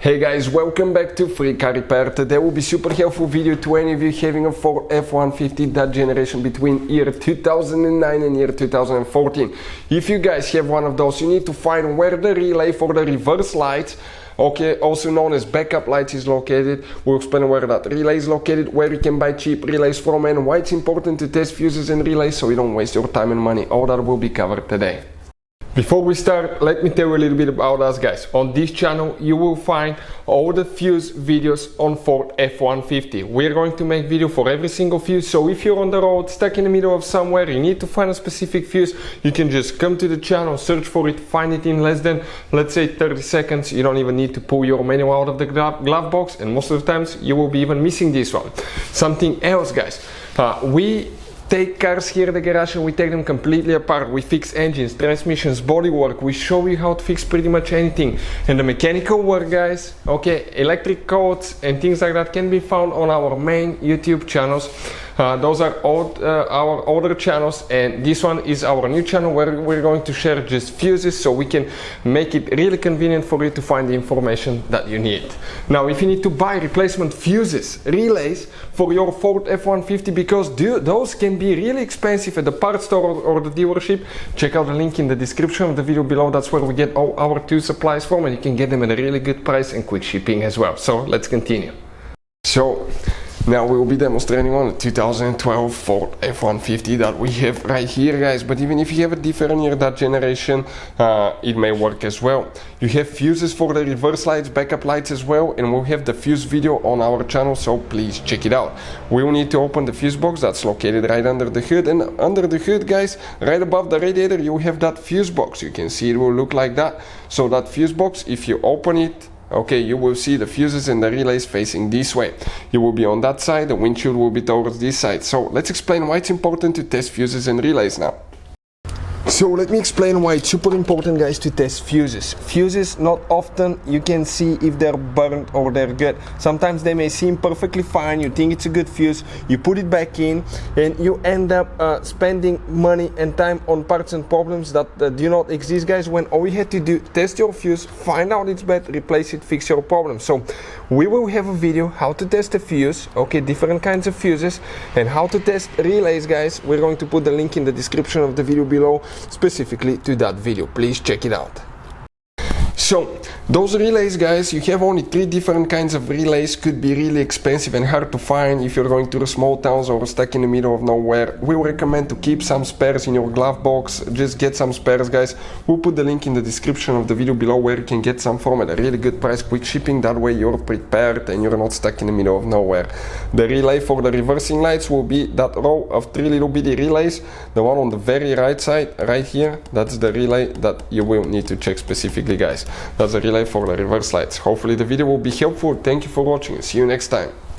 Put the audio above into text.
Hey guys, welcome back to Free Car Repair. Today will be super helpful video to any of you having a Ford F-150 that generation between year 2009 and year 2014. If you guys have one of those, you need to find where the relay for the reverse lights, okay, also known as backup lights, is located. We'll explain where that relay is located, where you can buy cheap relays from, and why it's important to test fuses and relays so you don't waste your time and money. All that will be covered today. Before we start, let me tell you a little bit about us, guys. On this channel you will find all the fuse videos on Ford F-150. We're going to make video for every single fuse, so if you're on the road, stuck in the middle of somewhere, you need to find a specific fuse, you can just come to the channel, search for it, find it in less than, let's say, 30 seconds. You don't even need to pull your manual out of the glove box, and most of the times you will be even missing this one. Something else, guys, we take cars here at the garage and we take them completely apart. We fix engines, transmissions, bodywork. We show you how to fix pretty much anything. And the mechanical work, guys, okay, electric codes and things like that can be found on our main YouTube channels. Those are our older channels, and this one is our new channel where we're going to share just fuses so we can make it really convenient for you to find the information that you need. Now, if you need to buy replacement fuses, relays for your Ford F-150, because those can be really expensive at the parts store or the dealership, check out the link in the description of the video below. That's where we get all our tool supplies from, and you can get them at a really good price and quick shipping as well. So let's continue. So now we will be demonstrating on the 2012 Ford F-150 that we have right here, guys. But even if you have a different year, that generation, it may work as well. You have fuses for the reverse lights, backup lights as well, and we'll have the fuse video on our channel, so please check it out. We will need to open the fuse box that's located right under the hood, and under the hood, guys, right above the radiator, you have that fuse box. You can see it will look like that. So that fuse box, if you open it, okay, you will see the fuses and the relays facing this way. You will be on that side, the windshield will be towards this side. So let's explain why it's important to test fuses and relays now. So let me explain why it's super important, guys, to test fuses. Fuses, not often you can see if they're burnt or they're good. Sometimes they may seem perfectly fine, you think it's a good fuse, you put it back in, and you end up spending money and time on parts and problems that do not exist, guys, when all you had to do, test your fuse, find out it's bad, replace it, fix your problem. So we will have a video how to test a fuse, okay, different kinds of fuses, and how to test relays, guys. We're going to put the link in the description of the video below, specifically to that video. Please check it out. So those relays, guys, you have only 3 different kinds of relays. Could be really expensive and hard to find if you're going to the small towns or stuck in the middle of nowhere. We recommend to keep some spares in your glove box. Just get some spares, guys. We'll put the link in the description of the video below where you can get some from at a really good price, quick shipping. That way you're prepared and you're not stuck in the middle of nowhere. The relay for the reversing lights will be that row of 3 little bitty relays. The one on the very right side, right here, that's the relay that you will need to check specifically, guys. That's a relay for the reverse lights. Hopefully the video will be helpful. Thank you for watching. See you next time.